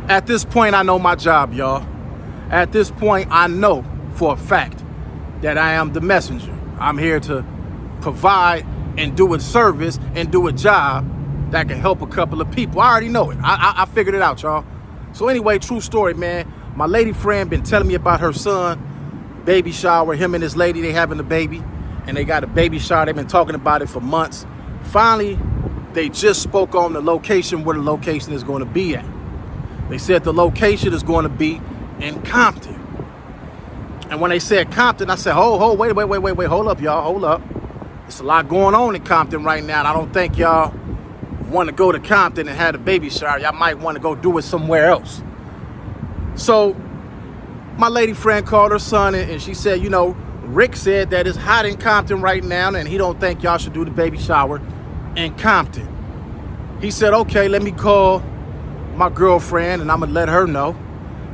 At this point, I know my job, y'all. At this point, I know for a fact that I am the messenger. I'm here to provide and do a service and do a job that can help a couple of people. I already know it. I figured it out, y'all. So anyway, true story, man. My lady friend been telling me about her son, baby shower. Him and his lady, they having a baby, and they got a baby shower. They've been talking about it for months. Finally, they just spoke on the location, where the location is going to be at. They said the location is going to be in Compton. And when they said Compton, I said, wait, hold up, y'all, hold up. There's a lot going on in Compton right now, and I don't think y'all want to go to Compton and have a baby shower. Y'all might want to go do it somewhere else. So my lady friend called her son, and she said, you know, Rick said that it's hot in Compton right now, and he don't think y'all should do the baby shower in Compton. He said, okay, let me call my girlfriend, and I'm gonna let her know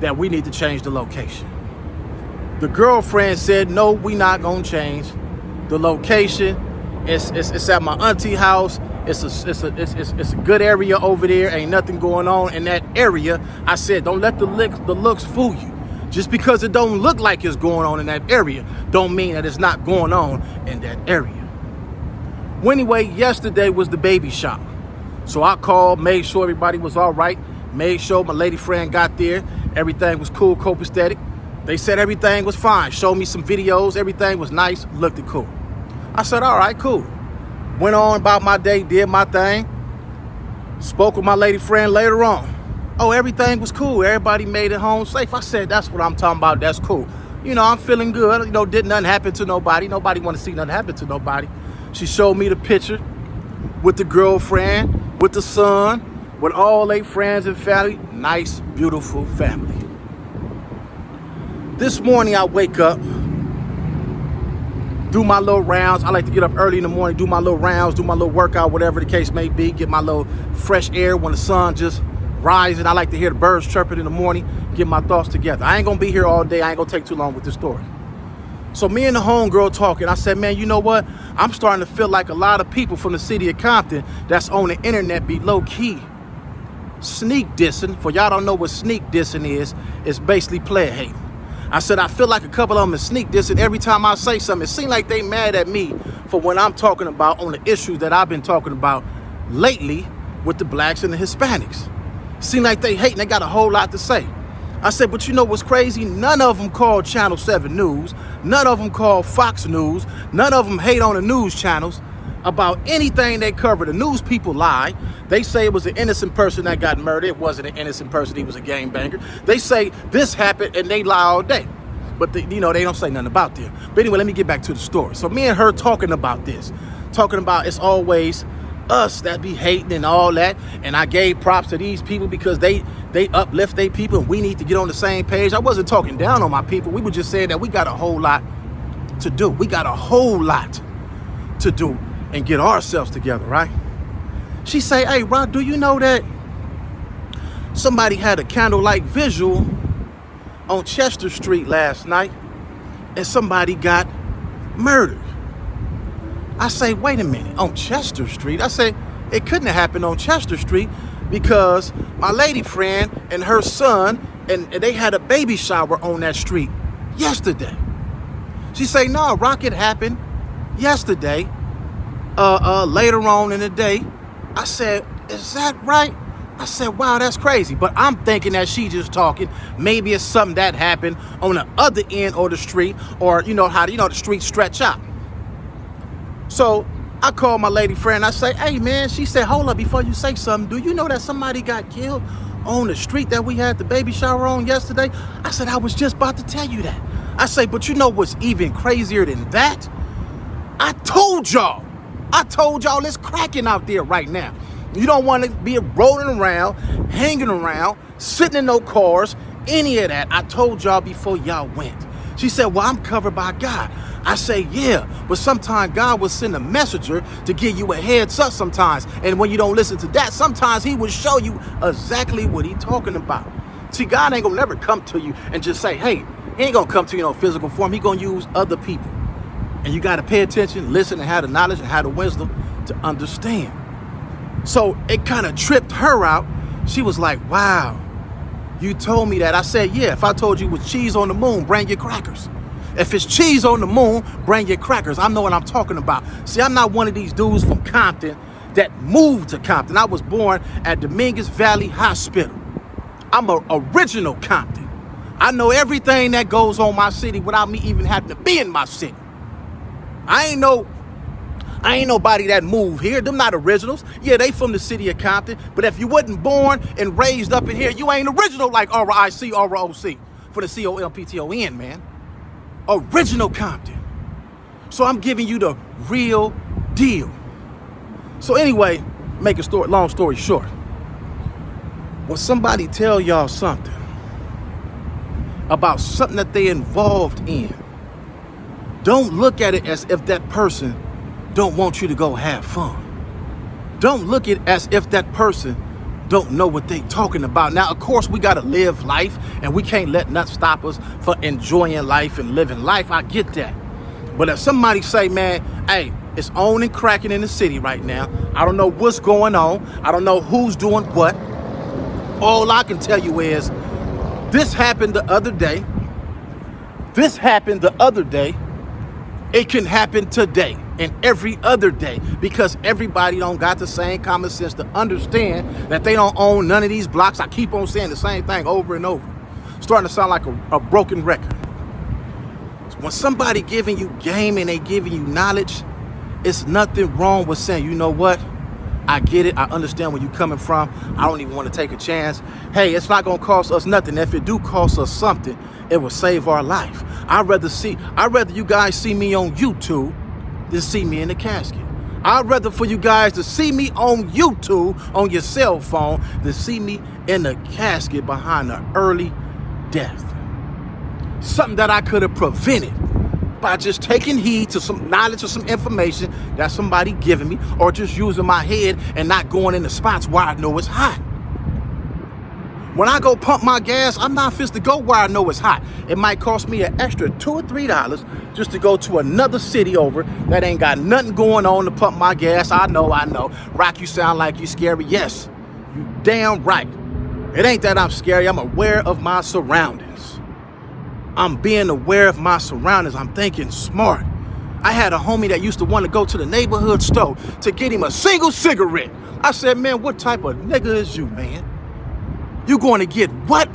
that we need to change the location. The girlfriend said, no, we not gonna change the location. It's at my auntie house. It's a good area over there. Ain't nothing going on in that area. I said, don't let the looks fool you. Just because it don't look like it's going on in that area don't mean that it's not going on in that area. Well, anyway, yesterday was the baby shower. So I called, made sure everybody was all right, made sure my lady friend got there. Everything was cool, copacetic. They said everything was fine. Showed me some videos. Everything was nice, looked cool. I said, all right, cool. Went on about my day, did my thing. Spoke with my lady friend later on. Oh, everything was cool. Everybody made it home safe. I said, that's what I'm talking about. That's cool. You know, I'm feeling good. You know, did nothing happen to nobody. Nobody want to see nothing happen to nobody. She showed me the picture with the girlfriend, with the son, with all their friends and family. Nice, beautiful family. This morning I wake up, do my little rounds. I like to get up early in the morning, do my little rounds, do my little workout, whatever the case may be, get my little fresh air when the sun just rising. I like to hear the birds chirping in the morning, get my thoughts together. I ain't gonna be here all day. I ain't gonna take too long with this story. So me and the homegirl talking, I said, man, you know what? I'm starting to feel like a lot of people from the city of Compton that's on the internet be low-key sneak dissing. For y'all don't know what sneak dissing is, it's basically player hating. I said, I feel like a couple of them is sneak dissing. Every time I say something, it seems like they mad at me for what I'm talking about on the issues that I've been talking about lately with the blacks and the Hispanics. Seem like they hating, they got a whole lot to say. I said, but you know what's crazy? None of them call Channel 7 News. None of them call Fox News. None of them hate on the news channels about anything they cover. The news people lie. They say it was an innocent person that got murdered. It wasn't an innocent person. He was a gangbanger. They say this happened and they lie all day. But they don't say nothing about them. But anyway, let me get back to the story. So me and her talking about this. Talking about it's always us that be hating and all that. And I gave props to these people because they uplift their people and we need to get on the same page. I wasn't talking down on my people. We were just saying that we got a whole lot to do. We got a whole lot to do and get ourselves together, right? She say, hey, Rod, do you know that somebody had a candlelight visual on Chester Street last night and somebody got murdered? I say, wait a minute, on Chester Street? I say, it couldn't have happened on Chester Street because my lady friend and her son, and they had a baby shower on that street yesterday. She say, no, Rocket happened yesterday, later on in the day. I said, is that right? I said, wow, that's crazy. But I'm thinking that she just talking. Maybe it's something that happened on the other end of the street, or you know how the streets stretch out. So I called my lady friend. I say, hey, man, she said, hold up, before you say something, do you know that somebody got killed on the street that we had the baby shower on yesterday? I said, I was just about to tell you that. I say, but you know what's even crazier than that? I told y'all it's cracking out there right now. You don't want to be rolling around, hanging around, sitting in no cars, any of that. I told y'all before y'all went. She said, well, I'm covered by God. I say, yeah, but sometimes God will send a messenger to give you a heads up sometimes. And when you don't listen to that, sometimes he will show you exactly what he's talking about. See, God ain't gonna never come to you and just say, hey, he ain't gonna come to you in physical form. He gonna use other people. And you gotta pay attention, listen, and have the knowledge and have the wisdom to understand. So it kind of tripped her out. She was like, wow, You told me that. I said, yeah, if I told you it was cheese on the moon, bring your crackers. If it's cheese on the moon, bring your crackers. I know what I'm talking about. See, I'm not one of these dudes from Compton that moved to Compton. I was born at Dominguez Valley Hospital. I'm an original Compton. I know everything that goes on my city without me even having to be in my city. I ain't nobody that moved here. Them not originals. Yeah, they from the city of Compton. But if you wasn't born and raised up in here, you ain't original like RIC, ROC for the COMPTON, man. Original Compton. So I'm giving you the real deal. So anyway, long story short, when somebody tell y'all something about something that they involved in, don't look at it as if that person don't want you to go have fun. Don't look at it as if that person don't know what they talking about. Now, of course, we got to live life, and we can't let nothing stop us for enjoying life and living life. I get that. But if somebody say, man, hey, it's on and cracking in the city right now. I don't know what's going on. I don't know who's doing what. All I can tell you is this happened the other day. This happened the other day. It can happen today and every other day because everybody don't got the same common sense to understand that they don't own none of these blocks. I keep on saying the same thing over and over. Starting to sound like a broken record. When somebody giving you game and they giving you knowledge, it's nothing wrong with saying, you know what? I get it. I understand where you're coming from. I don't even want to take a chance. Hey, it's not going to cost us nothing. If it do cost us something, it will save our life. I'd rather you guys see me on YouTube than see me in the casket. I'd rather for you guys to see me on YouTube on your cell phone than see me in the casket behind an early death. Something that I could have prevented by just taking heed to some knowledge or some information that somebody giving me, or just using my head and not going in the spots where I know it's hot. When I go pump my gas, I'm not fit to go where I know it's hot. It might cost me an extra $2 or $3 just to go to another city over that ain't got nothing going on to pump my gas. I know. Rock, you sound like you scary. Yes, you damn right. It ain't that I'm scary. I'm aware of my surroundings. I'm being aware of my surroundings. I'm thinking smart. I had a homie that used to want to go to the neighborhood store to get him a single cigarette. I said, man, what type of nigga is you, man? You going to get what?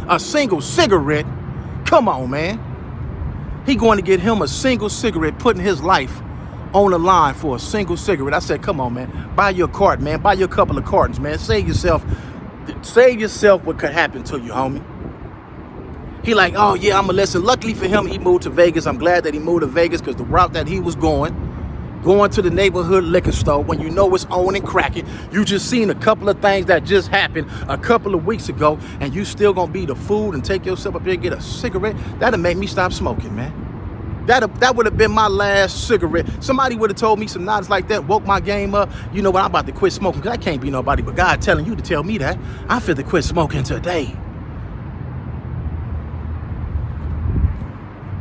A single cigarette? Come on, man. He going to get him a single cigarette, putting his life on the line for a single cigarette. I said, come on, man. Buy your carton, man. Buy your couple of cartons, man. Save yourself what could happen to you, homie. He like, oh, yeah, I'm going to listen. Luckily for him, he moved to Vegas. I'm glad that he moved to Vegas because the route that he was going to the neighborhood liquor store when you know it's on and cracking. You just seen a couple of things that just happened a couple of weeks ago, and you still going to be the food and take yourself up there and get a cigarette. That'll make me stop smoking, man. That would have been my last cigarette. Somebody would have told me some knowledge like that, woke my game up. You know what? I'm about to quit smoking because I can't be nobody but God telling you to tell me that. I'm fit to quit smoking today.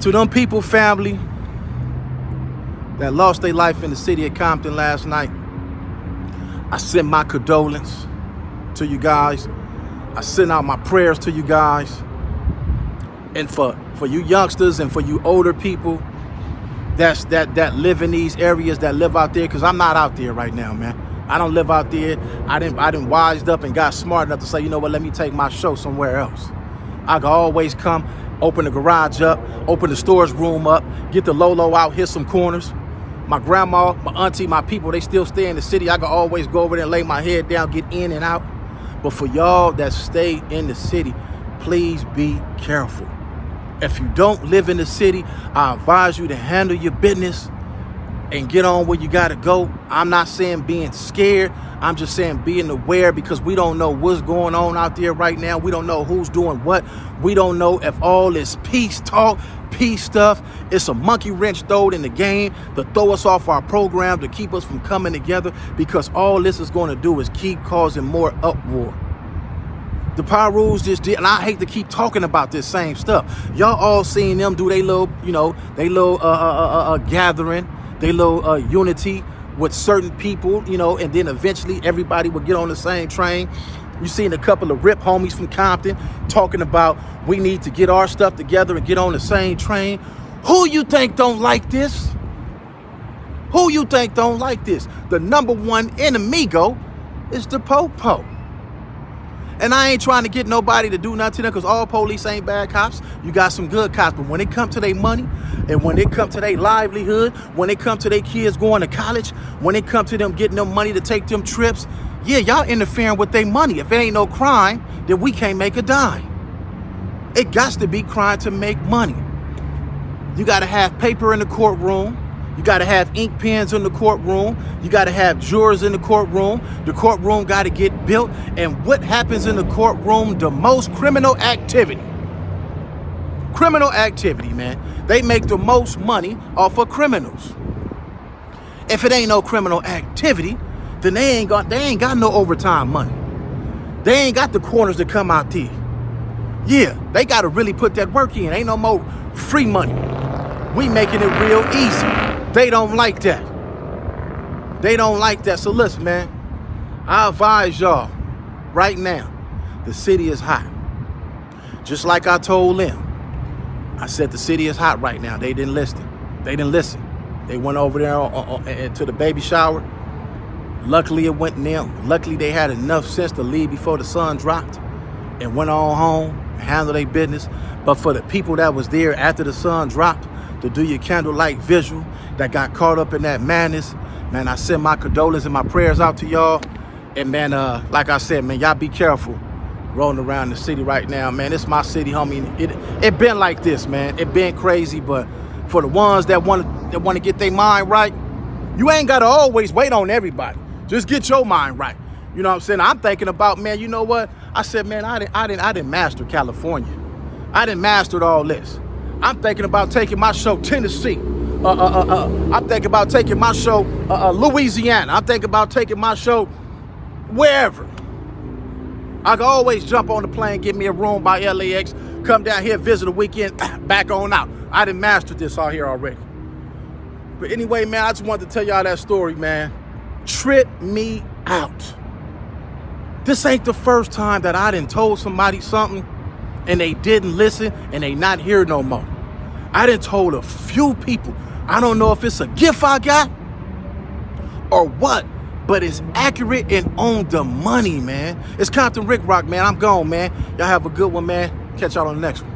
To them people, family, that lost their life in the city of Compton last night, I send my condolences to you guys. I send out my prayers to you guys. And for you youngsters and for you older people that live in these areas, that live out there, because I'm not out there right now, man. I don't live out there. I didn't wised up and got smart enough to say, you know what, let me take my show somewhere else. I can always come, open the garage up, open the storage room up, get the Lolo out, hit some corners. My grandma, my auntie, my people, they still stay in the city. I can always go over there and lay my head down, get in and out. But for y'all that stay in the city, please be careful. If you don't live in the city, I advise you to handle your business and get on where you got to go. I'm not saying being scared. I'm just saying being aware, because we don't know what's going on out there right now. We don't know who's doing what. We don't know if all this peace talk, peace stuff, it's a monkey wrench thrown in the game to throw us off our program, to keep us from coming together, because all this is going to do is keep causing more uproar. The Power Rules just did, and I hate to keep talking about this same stuff. Y'all all seen them do they little, gathering, they little unity with certain people, and then eventually everybody would get on the same train. You seen a couple of rip homies from Compton talking about we need to get our stuff together and get on the same train. Who you think don't like this? Who you think don't like this? The number one enemigo is the po-po. And I ain't trying to get nobody to do nothing to them, because all police ain't bad cops. You got some good cops. But when it come to their money, and when it come to their livelihood, when it come to their kids going to college, when it come to them getting them money to take them trips, yeah, y'all interfering with their money. If it ain't no crime, then we can't make a dime. It got to be crime to make money. You got to have paper in the courtroom. You got to have ink pens in the courtroom. You got to have jurors in the courtroom. The courtroom got to get built. And what happens in the courtroom? The most criminal activity. Criminal activity, man. They make the most money off of criminals. If it ain't no criminal activity, then they ain't got no overtime money. They ain't got the corners to come out there. Yeah, they got to really put that work in. Ain't no more free money. We making it real easy. They don't like that. They don't like that. So listen, man, I advise y'all right now, the city is hot. Just like I told them. I said the city is hot right now. They didn't listen. They went over there to the baby shower. Luckily, it went down. Luckily, they had enough sense to leave before the sun dropped and went on home and handled their business. But for the people that was there after the sun dropped to do your candlelight visual, that got caught up in that madness, man, I send my condolences and my prayers out to y'all. And man, like I said, man, y'all be careful rolling around the city right now, man. It's my city, homie. It been like this, man. It been crazy, but for the ones that want to get their mind right, you ain't gotta always wait on everybody. Just get your mind right. You know what I'm saying? I'm thinking about, man, you know what? I said, man, I didn't master California. I didn't master all this. I'm thinking about taking my show Tennessee. I'm thinking about taking my show Louisiana. I'm thinking about taking my show wherever. I can always jump on the plane, get me a room by LAX, come down here, visit a weekend, back on out. I done mastered this out here already. But anyway, man, I just wanted to tell y'all that story, man. Trip me out. This ain't the first time that I done told somebody something and they didn't listen and they not here no more. I done told a few people. I don't know if it's a gift I got or what, but it's accurate and on the money, man. It's Compton Rick Rock, man. I'm gone, man. Y'all have a good one, man. Catch y'all on the next one.